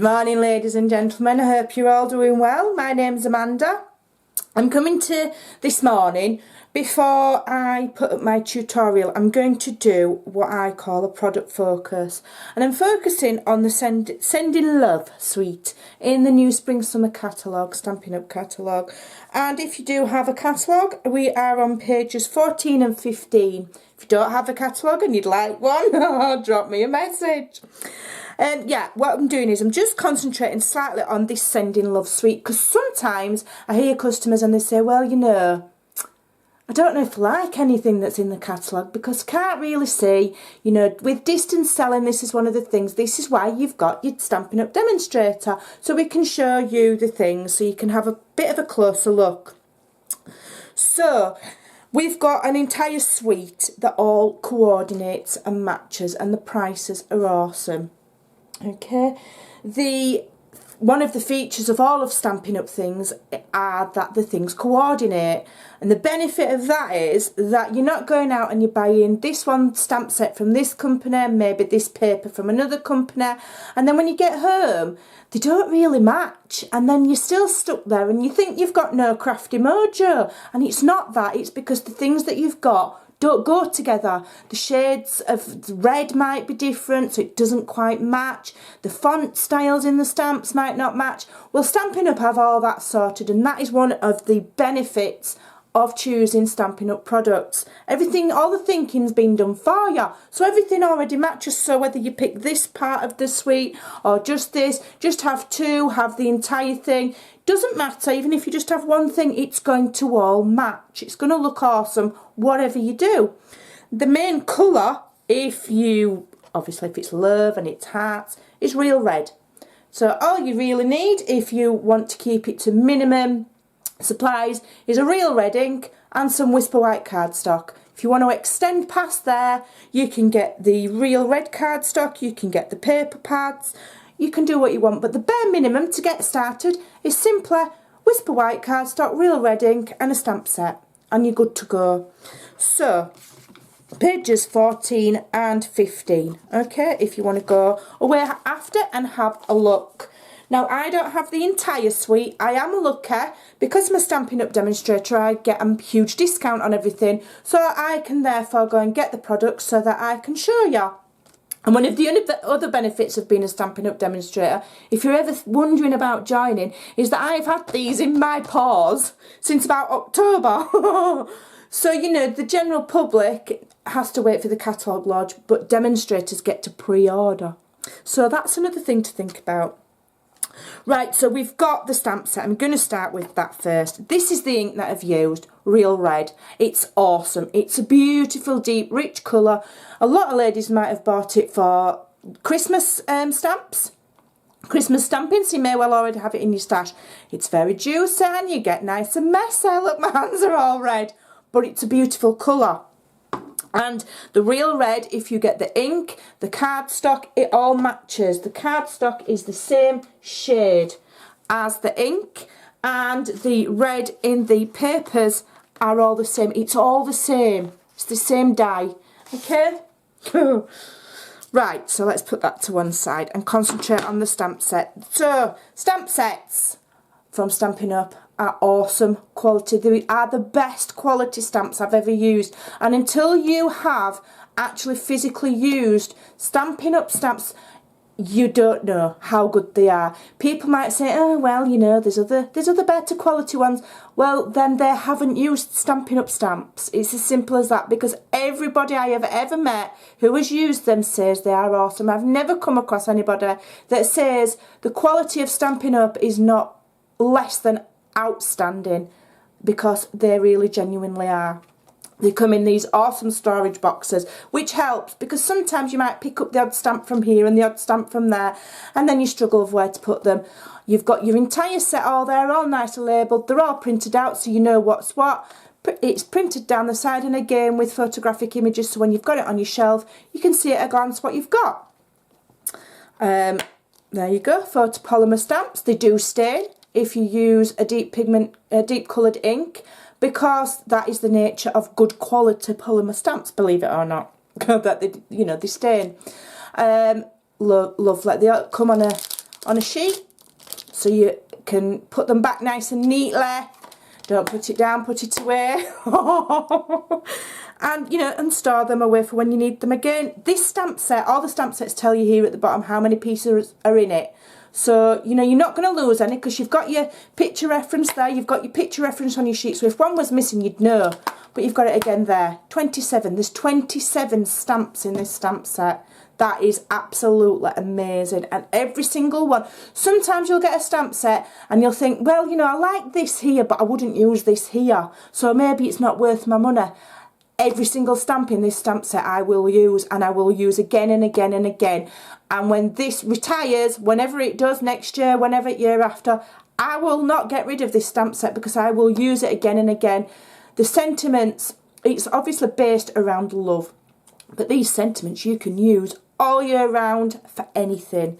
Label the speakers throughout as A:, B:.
A: morning, ladies and gentlemen. I hope you're all doing well. My name's Amanda. I'm coming to this morning. Before I put up my tutorial, I'm going to do what I call a product focus, and I'm focusing on the Sending Love suite in the new Spring Summer catalogue, Stampin' Up catalogue. And if you do have a catalogue, we are on pages 14 and 15. If you don't have a catalogue and you'd like one, drop me a message. Yeah, what I'm doing is I'm just concentrating slightly on this Sending Love suite, because sometimes I hear customers and they say, well, you know, I don't know if I like anything that's in the catalogue because I can't really see, you know, with distance selling, this is one of the things. This is why you've got your Stampin' Up demonstrator, so we can show you the things so you can have a bit of a closer look. So we've got an entire suite that all coordinates and matches, and the prices are awesome. Okay, one of the features of all of Stampin' Up things are that the things coordinate, and the benefit of that is that you're not going out and you're buying this one stamp set from this company, maybe this paper from another company, and then when you get home they don't really match, and then you're still stuck there and you think you've got no crafty mojo, and it's not that. It's because the things that you've got don't go together. The shades of red might be different, so it doesn't quite match. The font styles in the stamps might not match. Well, Stampin' Up have all that sorted, and that is one of the benefits of choosing Stampin' Up products. Everything, all the thinking's been done for you, so everything already matches. So whether you pick this part of the suite or just this, just have two, have the entire thing, doesn't matter. Even if you just have one thing, it's going to all match. It's going to look awesome whatever you do. The main colour, obviously if it's love and it's hearts, is real red. So all you really need, if you want to keep it to minimum supplies, is a real red ink and some Whisper White cardstock. If you want to extend past there, you can get the real red cardstock, you can get the paper pads, you can do what you want, but the bare minimum to get started is simply Whisper White cardstock, real red ink and a stamp set, and you're good to go. So pages 14 and 15, okay, if you want to go away after and have a look. Now, I don't have the entire suite. I am lucky because I'm a Stampin' Up demonstrator. I get a huge discount on everything, so I can therefore go and get the products so that I can show you. And one of the other benefits of being a Stampin' Up demonstrator, if you're ever wondering about joining, is that I've had these in my paws since about October. So, you know, the general public has to wait for the catalogue launch, but demonstrators get to pre-order. So that's another thing to think about. Right, so we've got the stamp set. I'm going to start with that first. This is the ink that I've used, real red. It's awesome. It's a beautiful, deep, rich colour. A lot of ladies might have bought it for Christmas stamps, Christmas stamping, so you may well already have it in your stash. It's very juicy and you get nice and messy. Look, my hands are all red, but it's a beautiful colour. And the real red, if you get the ink, the cardstock, it all matches. The cardstock is the same shade as the ink, and the red in the papers are all the same. It's all the same. It's the same dye. Okay? Right, so let's put that to one side and concentrate on the stamp set. So, stamp sets from Stampin' Up are awesome quality. They are the best quality stamps I've ever used, and until you have actually physically used Stampin' Up stamps, you don't know how good they are. People might say, oh well, you know, there's other better quality ones. Well, then they haven't used Stampin' Up stamps. It's as simple as that, because everybody I have ever met who has used them says they are awesome. I've never come across anybody that says the quality of Stampin' Up is not less than outstanding, because they really genuinely are. They come in these awesome storage boxes, which helps because sometimes you might pick up the odd stamp from here and the odd stamp from there, and then you struggle of where to put them. You've got your entire set all there, all nicely labelled. They're all printed out so you know what's what. It's printed down the side, and again with photographic images, so when you've got it on your shelf you can see at a glance what you've got. There you go, photopolymer stamps. They do stain if you use a deep coloured ink, because that is the nature of good quality polymer stamps, believe it or not, that they stain. Lovely. They come on on a sheet, so you can put them back nice and neatly. Don't put it down, put it away. And, you know, and store them away for when you need them again. This stamp set, all the stamp sets tell you here at the bottom how many pieces are in it. So, you know, you're not going to lose any because you've got your picture reference there. You've got your picture reference on your sheet. So if one was missing, you'd know. But you've got it again there. 27. There's 27 stamps in this stamp set. That is absolutely amazing. And every single one. Sometimes you'll get a stamp set and you'll think, well, you know, I like this here, but I wouldn't use this here. So maybe it's not worth my money. Every single stamp in this stamp set I will use, and I will use again and again and again. And when this retires, whenever it does, next year, whenever year after, I will not get rid of this stamp set because I will use it again and again. The sentiments, it's obviously based around love, but these sentiments you can use all year round for anything.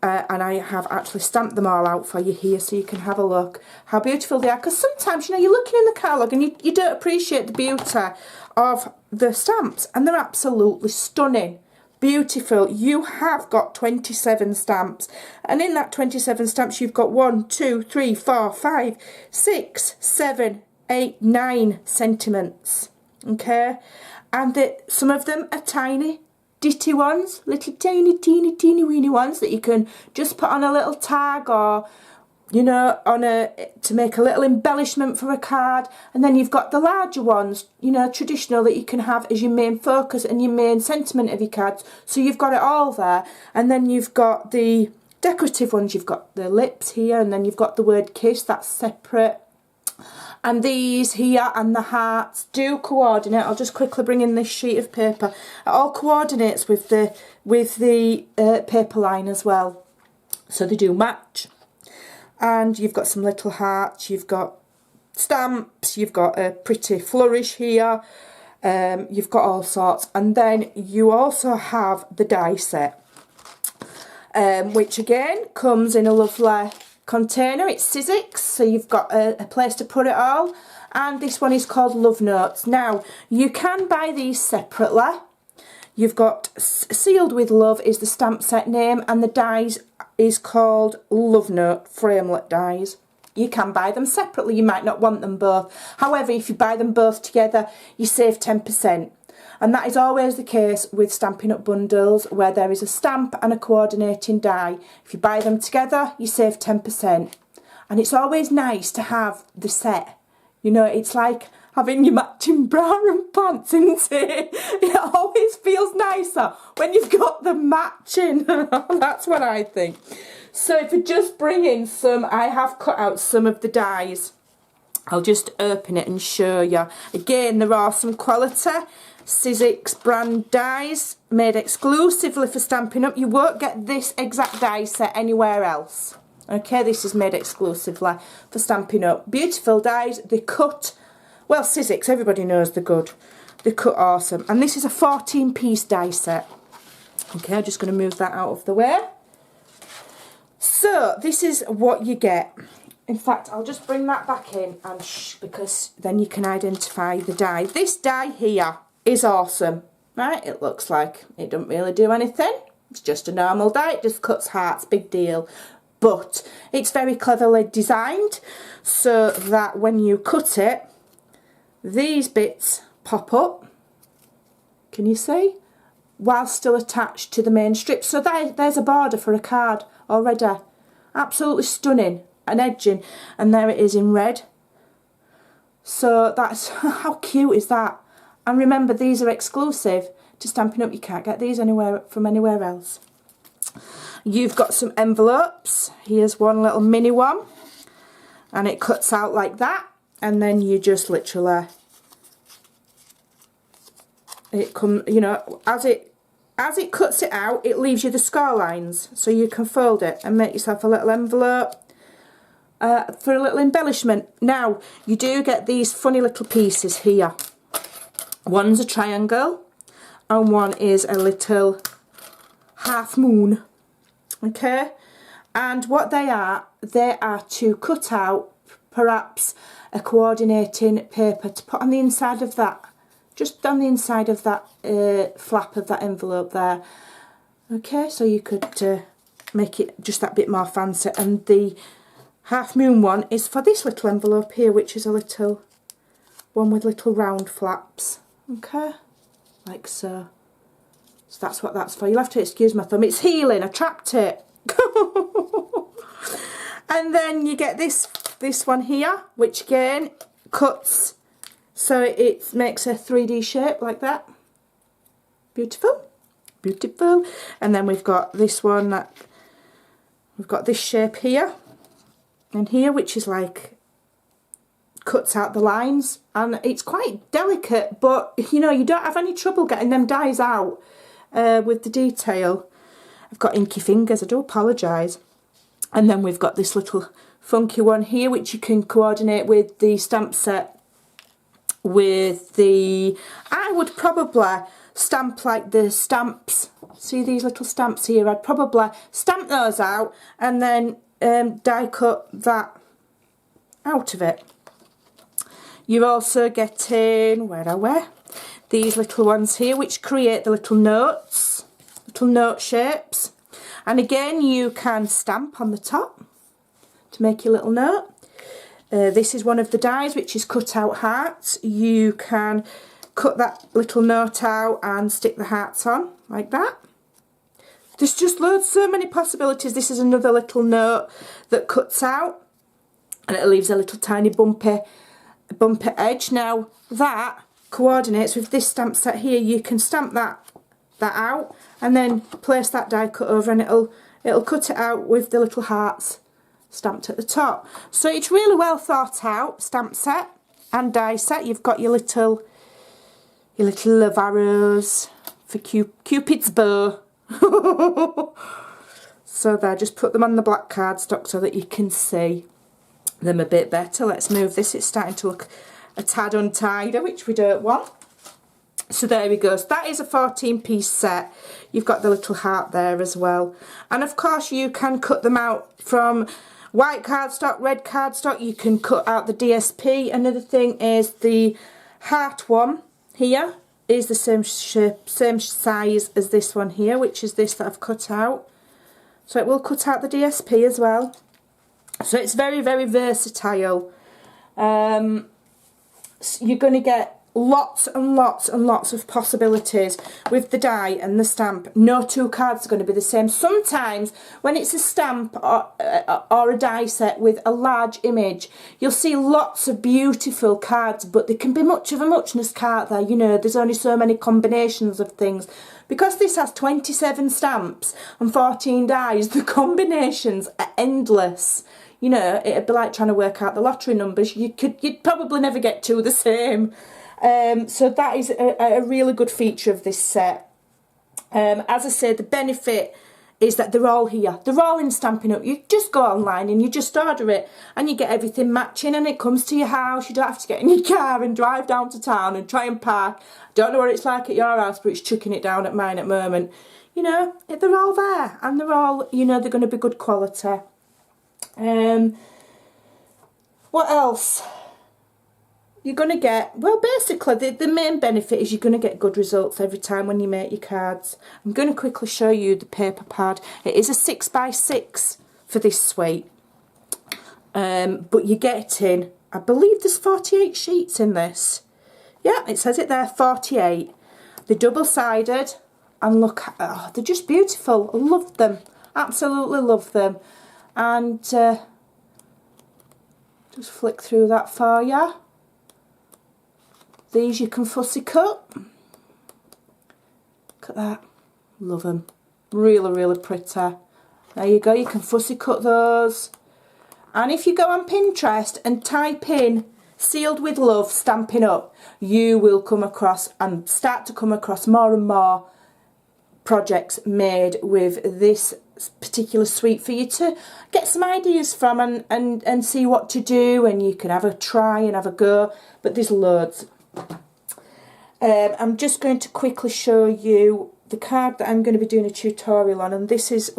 A: And I have actually stamped them all out for you here so you can have a look how beautiful they are. Because sometimes, you know, you're looking in the catalogue and you don't appreciate the beauty of the stamps. And they're absolutely stunning. Beautiful. You have got 27 stamps. And in that 27 stamps, you've got 1, 2, 3, 4, 5, 6, 7, 8, 9 sentiments. Okay? And some of them are tiny. Ditty ones, little teeny weeny ones that you can just put on a little tag or, you know, to make a little embellishment for a card. And then you've got the larger ones, you know, traditional, that you can have as your main focus and your main sentiment of your cards. So you've got it all there. And then you've got the decorative ones. You've got the lips here, and then you've got the word kiss, that's separate. And these here and the hearts do coordinate. I'll just quickly bring in this sheet of paper. It all coordinates with the paper line as well. So they do match. And you've got some little hearts. You've got stamps. You've got a pretty flourish here. You've got all sorts. And then you also have the die set. Which again comes in a lovely container. It's Sizzix, so you've got a place to put it all. And this one is called Love Notes. Now, you can buy these separately. You've got Sealed with Love is the stamp set name, and the dies is called Love Note Framelit dies. You can buy them separately. You might not want them both. However, if you buy them both together, you save 10%. And that is always the case with Stampin' Up bundles, where there is a stamp and a coordinating die. If you buy them together, you save 10%. And it's always nice to have the set. You know, it's like having your matching bra and pants, isn't it? It always feels nicer when you've got them matching. That's what I think. So if you just bring in some, I have cut out some of the dies. I'll just open it and show you. Again, there are some quality Sizzix brand dies made exclusively for Stampin' Up. You won't get this exact die set anywhere else. Okay, this is made exclusively for Stampin' Up. Beautiful dies. They cut, well, Sizzix, everybody knows they're good. They cut awesome. And this is a 14-piece die set. Okay, I'm just going to move that out of the way. So, this is what you get. In fact, I'll just bring that back in and because then you can identify the die. This die here is awesome, right? It looks like it doesn't really do anything. It's just a normal die. It just cuts hearts, big deal. But it's very cleverly designed so that when you cut it, these bits pop up. Can you see? While still attached to the main strip. So there's a border for a card already. Absolutely stunning. An edging. And there it is in red. So that's, how cute is that? And remember, these are exclusive to Stampin' Up. You can't get these anywhere from anywhere else. You've got some envelopes. Here's one little mini one. And it cuts out like that. And then you just literally, it comes, you know, as it cuts it out, it leaves you the score lines. So you can fold it and make yourself a little envelope for a little embellishment. Now, you do get these funny little pieces here. One's a triangle and one is a little half moon. Okay, and what they are to cut out perhaps a coordinating paper to put on the inside of that, just on the inside of that flap of that envelope there. Okay, so you could make it just that bit more fancy. And the half moon one is for this little envelope here, which is a little one with little round flaps. Okay, like so. So that's what that's for. You'll have to excuse my thumb. It's healing. I trapped it. And then you get this one here, which again cuts so it makes a 3D shape like that. Beautiful, beautiful. And then we've got this one that we've got this shape here and here, which is like cuts out the lines, and it's quite delicate, but you know, you don't have any trouble getting them dies out with the detail. I've got inky fingers, I do apologise. And then we've got this little funky one here, which you can coordinate with the stamp set with the, I would probably stamp like the stamps. See these little stamps here? I'd probably stamp those out and then die cut that out of it. You're also getting, where are we? These little ones here, which create the little notes, little note shapes. And again, you can stamp on the top to make your little note. This is one of the dies, which is cut out hearts. You can cut that little note out and stick the hearts on like that. There's just loads, so many possibilities. This is another little note that cuts out and it leaves a little tiny bumpy edge. Now that coordinates with this stamp set here. You can stamp that out and then place that die cut over, and it'll cut it out with the little hearts stamped at the top. So it's really well thought out stamp set and die set. You've got your little love arrows for Cupid's bow. So there, just put them on the black cardstock so that you can see them a bit better. Let's move this. It's starting to look a tad untidy, which we don't want. So there we go. So that is a 14-piece set. You've got the little heart there as well. And of course you can cut them out from white cardstock, red cardstock. You can cut out the DSP. Another thing is the heart one here is the same shape, same size as this one here, which is this that I've cut out. So it will cut out the DSP as well. So it's very, very versatile. You're going to get lots and lots and lots of possibilities with the die and the stamp. No two cards are going to be the same. Sometimes when it's a stamp or a die set with a large image, you'll see lots of beautiful cards, but there can be much of a muchness card there. You know, there's only so many combinations of things. Because this has 27 stamps and 14 dies, the combinations are endless. You know, it'd be like trying to work out the lottery numbers. You'd probably never get two the same. So that is a really good feature of this set. As I say, the benefit is that they're all here. They're all in Stampin' Up. You just go online and you just order it and you get everything matching and it comes to your house. You don't have to get in your car and drive down to town and try and park. I don't know what it's like at your house, but it's chucking it down at mine at the moment. You know, they're all there and they're all, you know, they're going to be good quality. What else? You're going to get, well, basically the main benefit is you're going to get good results every time when you make your cards. I'm going to quickly show you the paper pad. It is a 6x6 for this suite, but you're getting, I believe there's 48 sheets in this. Yeah, it says it there, 48. They're double-sided and look, oh, they're just beautiful. I love them, absolutely love them. And just flick through that for you. These you can fussy cut. Look at that. Love them. Really, really pretty. There you go. You can fussy cut those. And if you go on Pinterest and type in "sealed with love Stampin' Up", you will come across and start to come across more and more projects made with this particular suite for you to get some ideas from and see what to do, and you can have a try and have a go. But there's loads. I'm just going to quickly show you the card that I'm going to be doing a tutorial on, and this is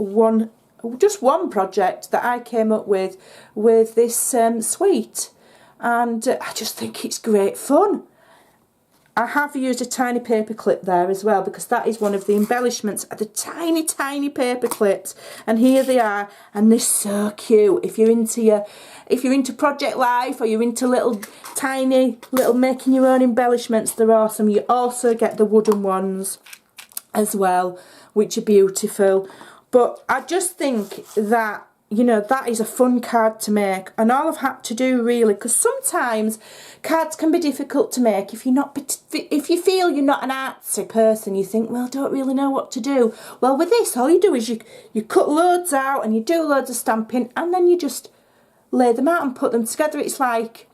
A: just one project that I came up with this suite, and I just think it's great fun. I have used a tiny paper clip there as well, because that is one of the embellishments, are the tiny, tiny paper clips. And here they are, and they're so cute. If you're into Project Life, or you're into little tiny little making your own embellishments, they're awesome. You also get the wooden ones as well, which are beautiful. But I just think that, you know, that is a fun card to make, and all I've had to do really, because sometimes cards can be difficult to make if you feel you're not an artsy person. You think, well, I don't really know what to do. Well, with this, all you do is you cut loads out and you do loads of stamping, and then you just lay them out and put them together. It's like,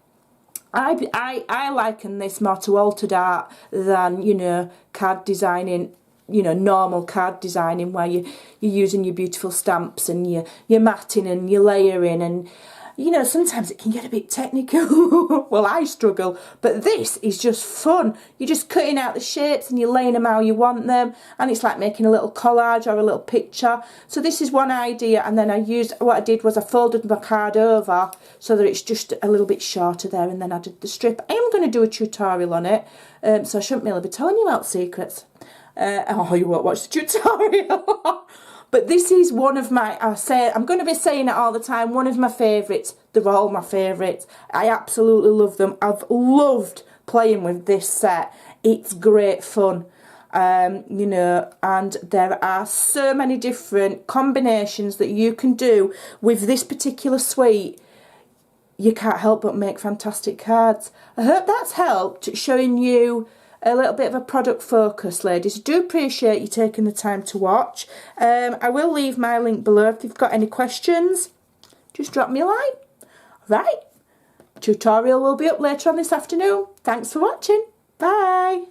A: I liken this more to altered art than, you know, card designing, you know, normal card designing, where you're using your beautiful stamps and you're matting and you're layering, and, you know, sometimes it can get a bit technical. Well, I struggle, but this is just fun. You're just cutting out the shapes and you're laying them how you want them, and it's like making a little collage or a little picture. So this is one idea, and then what I did was I folded my card over so that it's just a little bit shorter there, and then I did the strip. I am going to do a tutorial on it, so I shouldn't really be telling you out secrets. Oh, you won't watch the tutorial. But this is one of my, I'm going to be saying it all the time, one of my favourites. They're all my favourites. I absolutely love them. I've loved playing with this set. It's great fun. You know, and there are so many different combinations that you can do with this particular suite. You can't help but make fantastic cards. I hope that's helped showing you a little bit of a product focus, ladies. I do appreciate you taking the time to watch. I will leave my link below. If you've got any questions, just drop me a line. Right, tutorial will be up later on this afternoon. Thanks for watching. Bye.